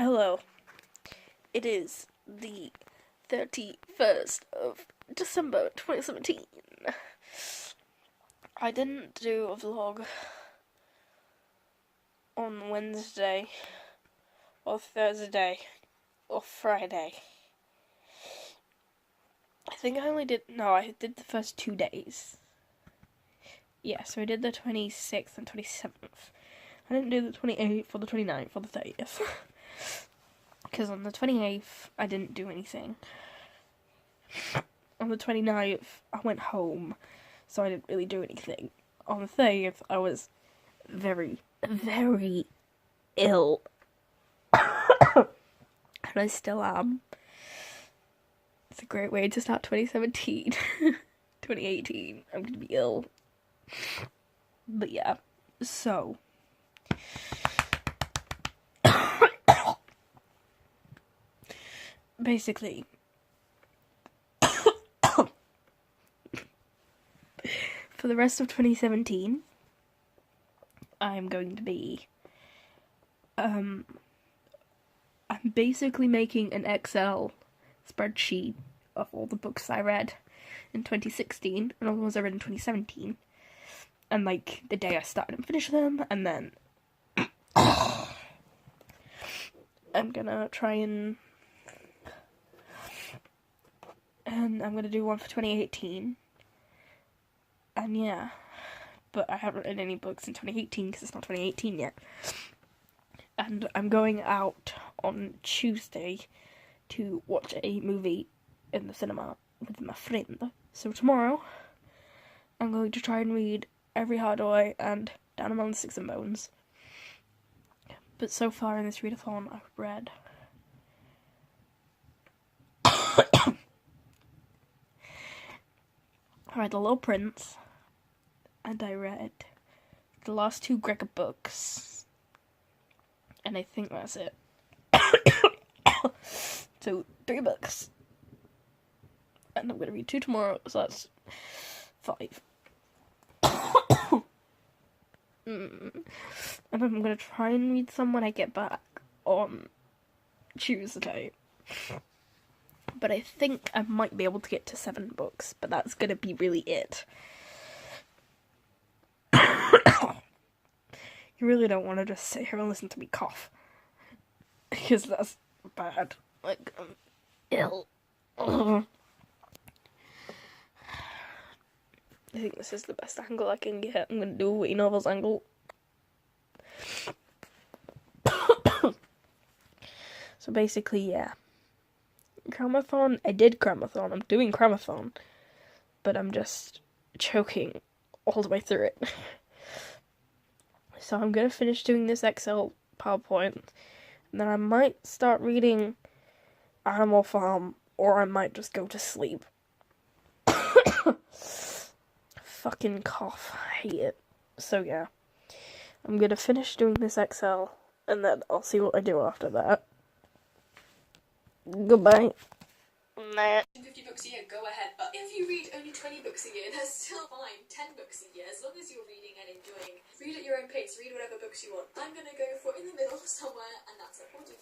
Hello. It is the 31st of December 2017. I didn't do a vlog on Wednesday or Thursday or Friday. I think I did the first 2 days. Yeah, so I did the 26th and 27th. I didn't do the 28th or the 29th or the 30th. Because on the 28th, I didn't do anything. On the 29th, I went home, so I didn't really do anything. On the 30th, I was very, very ill. And I still am. It's a great way to start 2017. 2018, I'm gonna be ill. But yeah, so... basically, for the rest of 2017, I'm going to be, I'm basically making an Excel spreadsheet of all the books I read in 2016, and all the ones I read in 2017, and, like, the day I started and finished them, and then, I'm gonna try and I'm gonna do one for 2018, and yeah, but I haven't read any books in 2018, because it's not 2018 yet, and I'm going out on Tuesday to watch a movie in the cinema with my friend, so tomorrow, I'm going to try and read Every Hardaway and Down Among the Sticks and Bones, but so far in this readathon, I've read I read The Little Prince, and I read the last 2 Gregor books, and I think that's it. So, 3 books, and I'm going to read 2 tomorrow, so that's 5. And I'm going to try and read some when I get back on Tuesday. But I think I might be able to get to 7 books, but that's gonna be really it. You really don't want to just sit here and listen to me cough, because that's bad. Like, I'm ill. I think this is the best angle I can get. I'm gonna do a witty novels angle. So basically, yeah. CramAThon, I did CramAThon, I'm doing CramAThon, but I'm just choking all the way through it. So I'm gonna finish doing this Excel PowerPoint, and then I might start reading Animal Farm, or I might just go to sleep. Fucking cough, I hate it. So yeah, I'm gonna finish doing this Excel, and then I'll see what I do after that. Goodbye. 50 books a year, go ahead, but if you read only 20 books a year, that's still fine. 10 books a year, as long as you're reading and enjoying. Read at your own pace, read whatever books you want. I'm gonna go for in the middle somewhere, and that's at 45.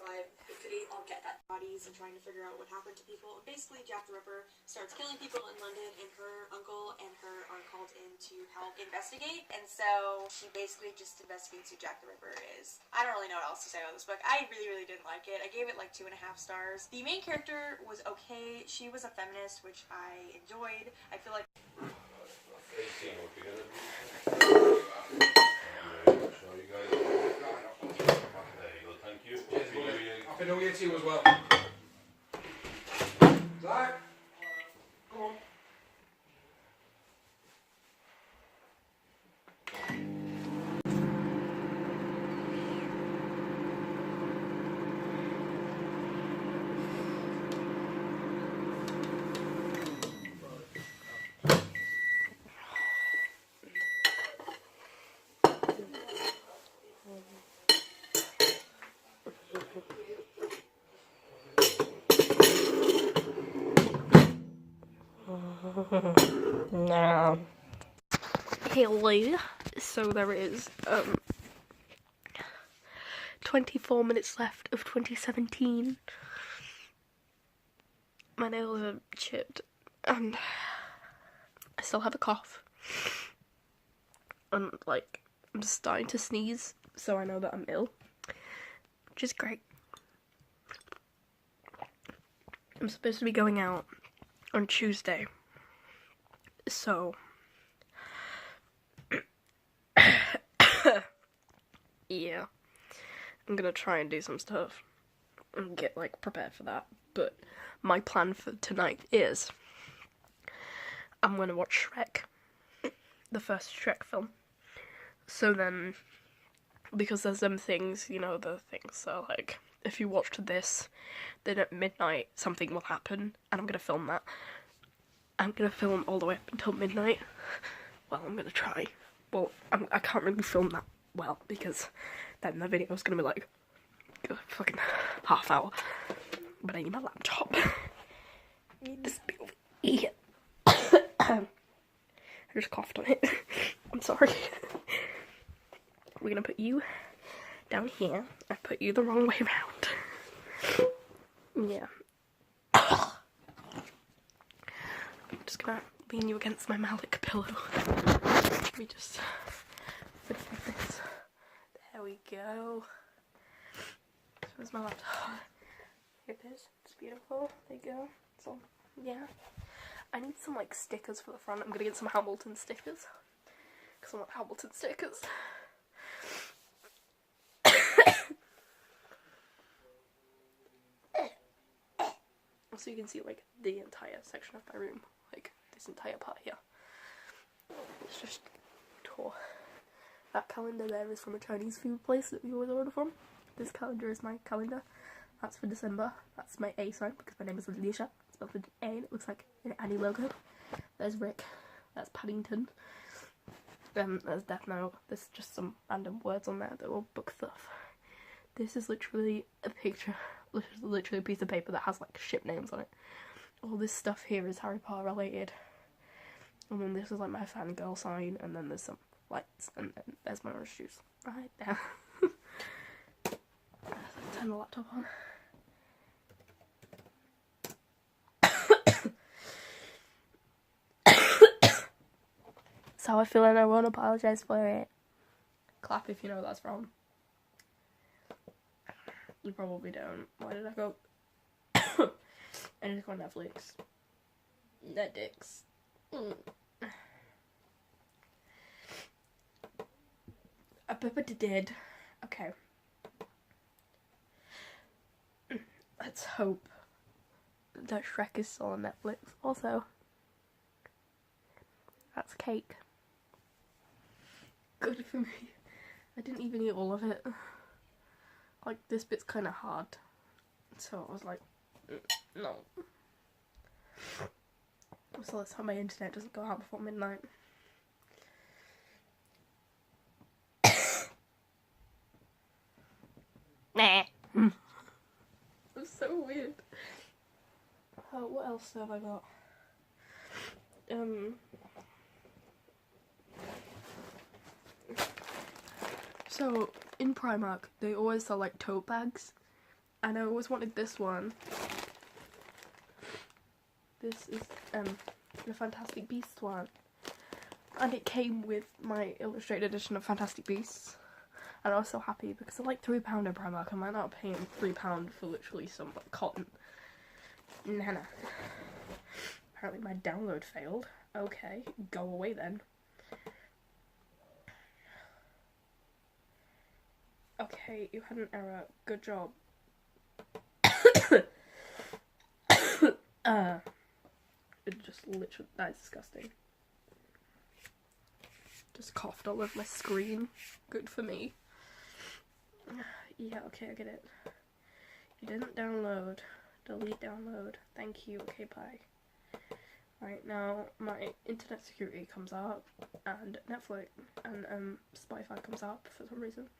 Hopefully I'll get that. Bodies and trying to figure out what happened to people. Basically, Jack the Ripper starts killing people in London, and her uncle and her are called in to help investigate, and so she basically just investigates who Jack the Ripper is. I don't really know what else to say about this book. I really didn't like it. I gave it like 2.5 stars. The main character was okay. She was a feminist, which I enjoyed. I feel like... Thank you. Happy New Year to you as well. Zach, come on. No. Hello. So there is 24 minutes left of 2017. My nails are chipped and I still have a cough. And like, I'm starting to sneeze, so I know that I'm ill, which is great. I'm supposed to be going out on Tuesday, so yeah, I'm gonna try and do some stuff and get like prepared for that. But my plan for tonight is I'm gonna watch Shrek, the first Shrek film. So then, because there's them things, you know, the things, so like, if you watched this, then at midnight something will happen, and I'm gonna film that. I'm gonna film all the way up until midnight. Well, I'm gonna try. Well, I can't really film that well, because then the video is gonna be like, a fucking half hour. But I need my laptop. I need this to be over here. I just coughed on it. I'm sorry. We're gonna put you down here. I put you the wrong way around. Yeah. I'm just gonna lean you against my Malik pillow. Let me just put it like this. There we go. Where's my laptop? Here it is. It's beautiful. There you go. So, yeah. I need some like stickers for the front. I'm gonna get some Hamilton stickers. Because I want Hamilton stickers. So you can see like the entire section of my room, like this entire part here. It's just tour. That calendar there is from a Chinese food place that we always order from. This calendar is my calendar. That's for December. That's my A sign because my name is Alicia. It's spelled with an A and it looks like an Annie logo. There's Rick. That's Paddington. There's Death Note. There's just some random words on there that will book stuff. This is literally a picture. Literally a piece of paper that has like ship names on it. All this stuff here is Harry Potter related. And then this is like my fangirl sign, and then there's some lights, and then there's my orange juice right there. Turn the laptop on. So I feel and I won't apologise for it. Clap if you know that's wrong. You probably don't. Why did I go? I need to go on Netflix. Netflix. I did. Okay. Let's hope that Shrek is still on Netflix. Also, that's cake. Good for me. I didn't even eat all of it. Like, this bit's kind of hard. So I was like, no. So let's hope my internet doesn't go out before midnight. Nah. That's so weird. What else have I got? So, in Primark, they always sell, like, tote bags. And I always wanted this one. This is, the Fantastic Beasts one. And it came with my illustrated edition of Fantastic Beasts. And I was so happy because they're like £3 in Primark. Am I not paying £3 for literally some, like, cotton? Nana. Apparently my download failed. Okay, go away then. Okay, you had an error. Good job. It just literally, that is disgusting. Just coughed all over my screen. Good for me. Yeah, okay, I get it. You didn't download. Delete download. Thank you. Okay, bye. Right, now my internet security comes up, and Netflix, and Spotify comes up for some reason.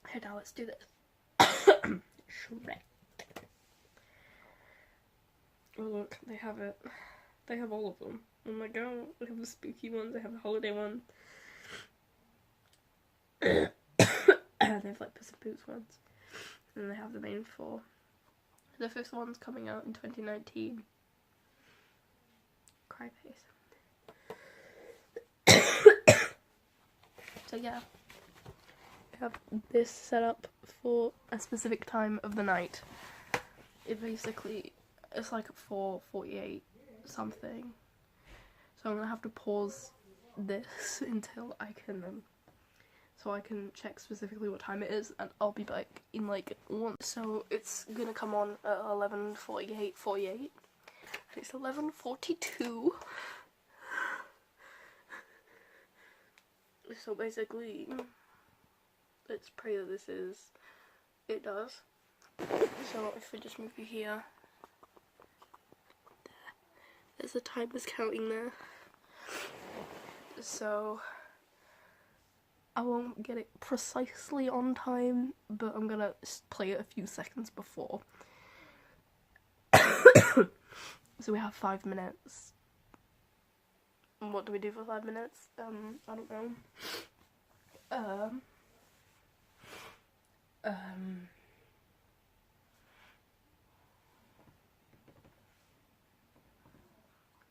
Okay, now let's do this. Shrek. Oh look, they have it. They have all of them. I'm like, oh, they have the spooky ones, they have the holiday one. And they have like Puss in Boots ones, and then they have the main 4. The 5th one's coming out in 2019. Cry face. So yeah, I have this set up for a specific time of the night. It basically, it's like 4:48 something. So I'm gonna have to pause this until I can, so I can check specifically what time it is, and I'll be back in like 1. So it's gonna come on at 11:48. And it's 11:42. So basically, let's pray that it does. So if we just move you here, there's the timers counting there. So I won't get it precisely on time, but I'm gonna play it a few seconds before. So we have 5 minutes. And what do we do for 5 minutes? I don't know.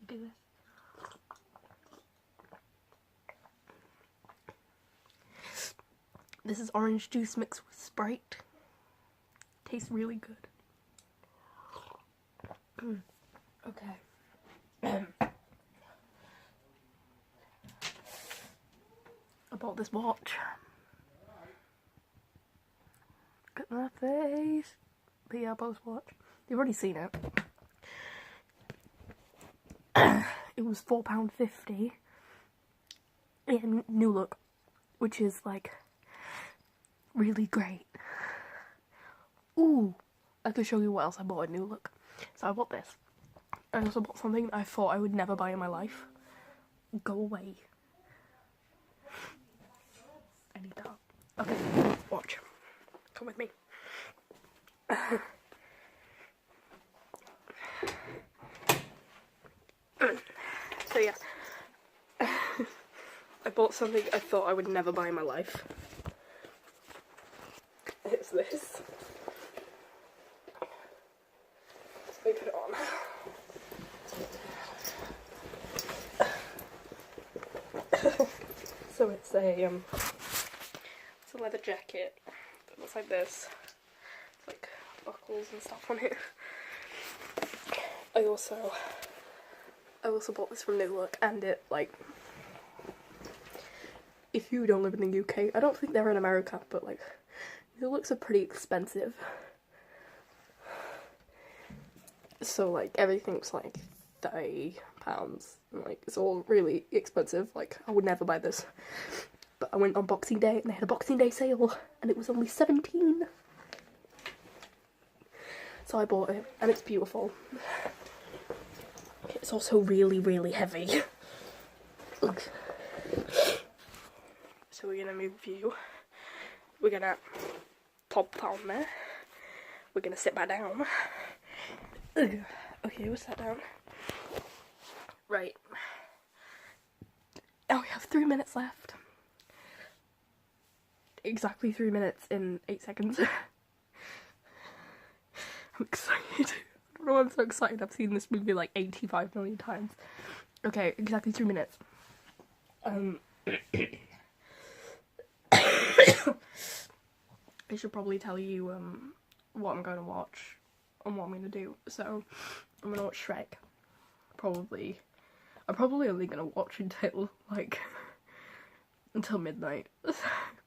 Do this. This is orange juice mixed with Sprite. Tastes really good. Okay. I bought this watch. Look at my face. But yeah, I bought this watch. You've already seen it. It was £4.50 in New Look, which is like really great. Ooh, I could show you what else I bought at New Look. So I bought this. I also bought something I thought I would never buy in my life. Go away. I need that. Okay, watch. Come with me. So yeah, I bought something I thought I would never buy in my life. It's this. Let me put it on. So it's a leather jacket. It looks like this. It's like buckles and stuff on it. I also bought this from New Look, and it, like, if you don't live in the UK, I don't think they're in America, but like, New Looks are pretty expensive. So like, everything's like £30, and like, it's all really expensive. Like, I would never buy this. But I went on Boxing Day, and they had a Boxing Day sale, and it was only £17. So I bought it, and it's beautiful. It's also really, really heavy. Look. So we're gonna move you. We're gonna pop on there. We're gonna sit back down. Ugh. Okay, we'll sit down. Right. Now we have 3 minutes left. Exactly 3 minutes in 8 seconds. I'm excited. I don't know why I'm so excited. I've seen this movie like 85 million times. Okay, exactly 3 minutes. I should probably tell you what I'm going to watch and what I'm going to do. So, I'm going to watch Shrek. I'm probably only going to watch until, like, until midnight.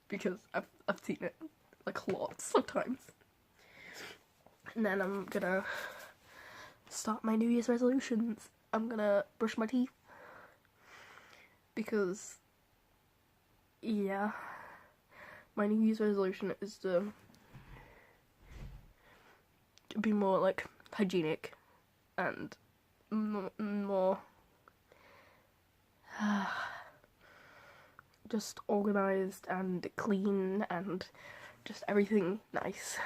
Because I've seen it, like, lots of times. And then I'm gonna start my New Year's resolutions. I'm gonna brush my teeth. Because, yeah, my New Year's resolution is to be more, like, hygienic and more just organised and clean and just everything nice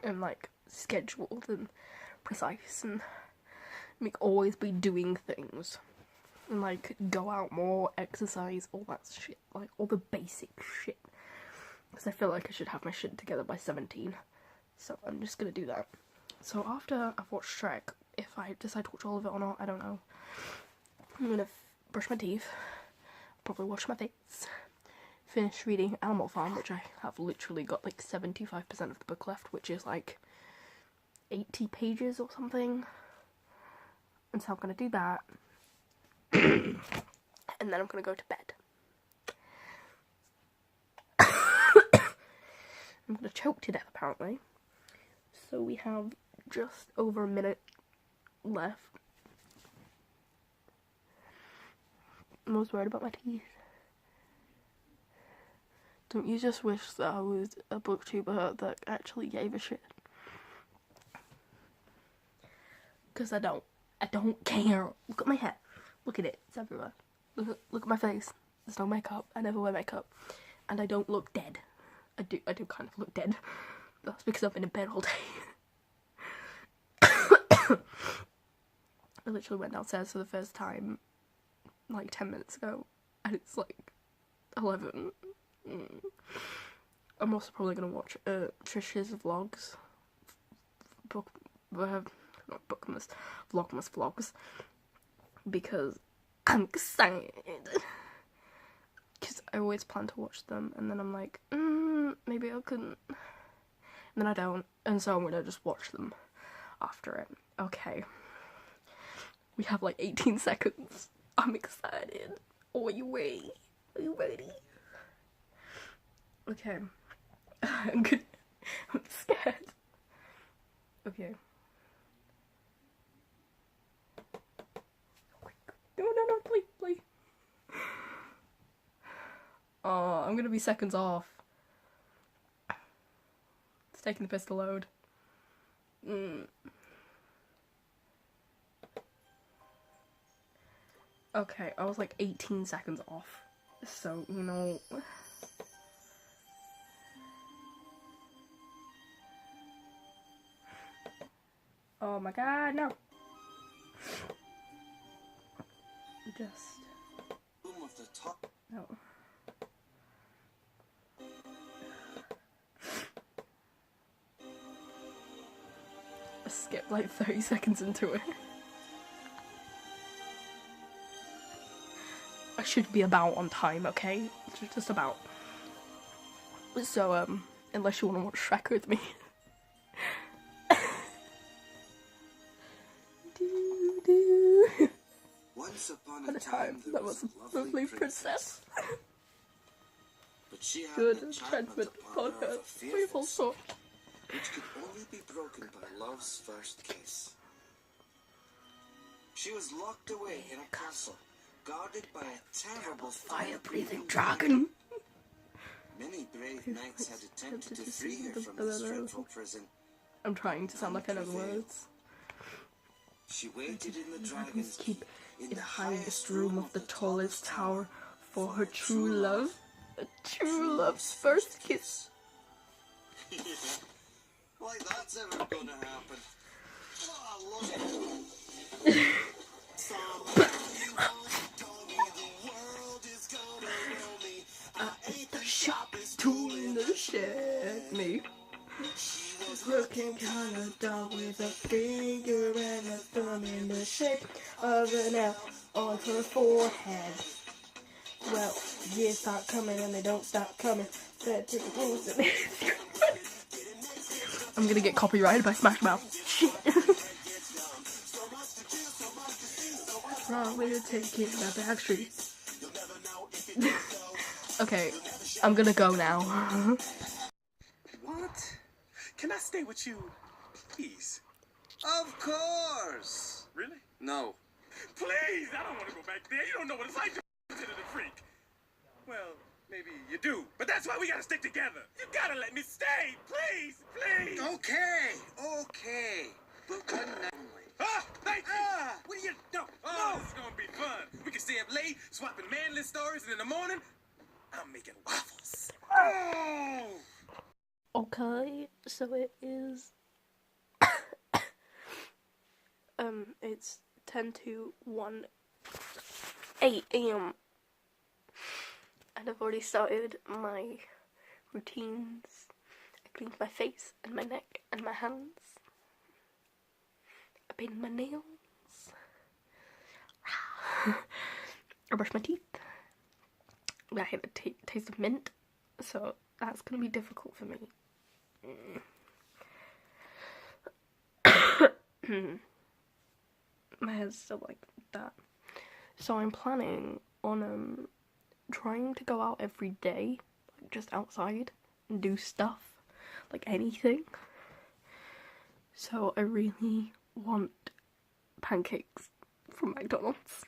and, like, scheduled and precise, and always be doing things and, like, go out more, exercise, all that shit, like all the basic shit. because I feel like I should have my shit together by 17. So I'm just gonna do that. So after I've watched Shrek, if I decide to watch all of it or not, I don't know. I'm gonna brush my teeth, probably wash my face, finish reading Animal Farm, which I have literally got like 75% of the book left, which is like 80 pages or something. And so I'm gonna do that. And then I'm gonna go to bed. I'm gonna choke to death apparently. So we have just over a minute left. I was worried about my teeth. Don't you just wish that I was a booktuber that actually gave a shit? Because I don't. I don't care. Look at my hair. Look at it. It's everywhere. Look at my face. There's no makeup. I never wear makeup. And I don't look dead. I do kind of look dead. That's because I've been in bed all day. I literally went downstairs for the first time like 10 minutes ago. And it's like 11. I'm also probably going to watch Trish's vlogs. Not Bookmas, Vlogmas vlogs. Because I'm excited. Because I always plan to watch them, and then I'm like, maybe I couldn't. And then I don't, and so I'm gonna just watch them after it. Okay. We have like 18 seconds. I'm excited. Oh, are you ready? Are you ready? Okay. I'm scared. Okay. No, please. Oh, I'm gonna be seconds off. It's taking the piss to load. Okay, I was like 18 seconds off. So, you know... Oh my god, no! No. I skipped like 30 seconds into it. I should be about on time, okay? Just about. So, unless you want to watch Shrek with me. Once upon At a a time, there that was a lovely princess. But she had Good an enchantment upon her of a fearful soul. which could only be broken by love's first kiss. She was locked away in a castle, guarded by a terrible Fire-breathing dragon. Many brave knights had attempted to free her from this dreadful prison. I'm trying to sound like I know the words. She waited in the dragon's Keep in the highest room of the tallest tower for her true love, a true love's first kiss. Why, that's ever gonna happen? Oh, I love it. I ain't the sharpest tool in the shed, me. She's looking kinda dumb with a finger and a thumb in the shape of an L on her forehead. Well, years start coming and they don't stop coming. I'm gonna get copyrighted by Smash Mouth. Shit. Wrong way to take it down the back street. Okay, I'm gonna go now. What? Can I stay with you, please? Of course. Really? No. Please! I don't want to go back there. You don't know what it's like to consider the freak. Well, maybe you do, but that's why we gotta stick together. You gotta let me stay, please, please. Okay. But one night only. Ah, thank you. What do you do? Oh, this is gonna be fun. We can stay up late, swapping manly stories, and in the morning, I'm making waffles. Oh! Okay, so it is it's 10 to 8 a.m. and I've already started my routines. I cleaned my face and my neck and my hands. I painted my nails. I brushed my teeth. I hate the taste of mint, so that's gonna be difficult for me. My hair's still like that. So I'm planning on trying to go out every day, like just outside and do stuff, like anything. So I really want pancakes from McDonald's.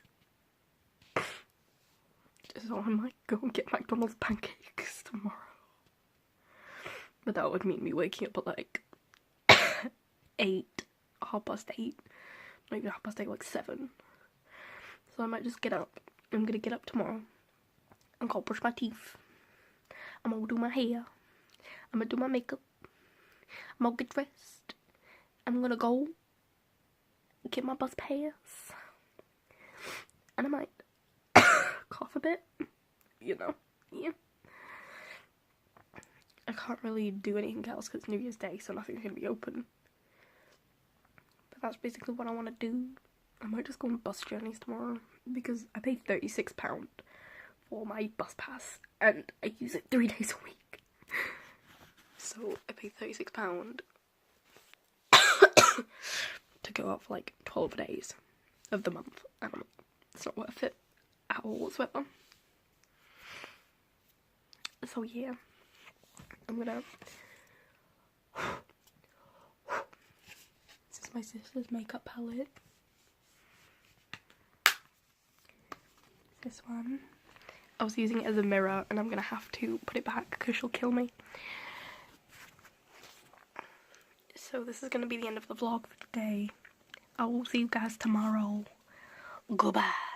So I might go and get McDonald's pancakes tomorrow. But that would mean me waking up at like 8, 8:30. Not even 8:30, like 7. So I might just get up. I'm gonna get up tomorrow. I'm gonna brush my teeth. I'm gonna do my hair. I'm gonna do my makeup. I'm gonna get dressed. I'm gonna go get my bus pass. And I might cough a bit. You know, yeah. I can't really do anything else because it's New Year's Day, so nothing's gonna be open. But that's basically what I want to do. I might just go on bus journeys tomorrow because I paid £36 for my bus pass and I use it 3 days a week. So I paid £36 to go out for like 12 days of the month, and it's not worth it at all whatsoever. So yeah, I'm gonna. This is my sister's makeup palette. This one. I was using it as a mirror and I'm gonna have to put it back because she'll kill me. So this is gonna be the end of the vlog for today. I will see you guys tomorrow. Goodbye.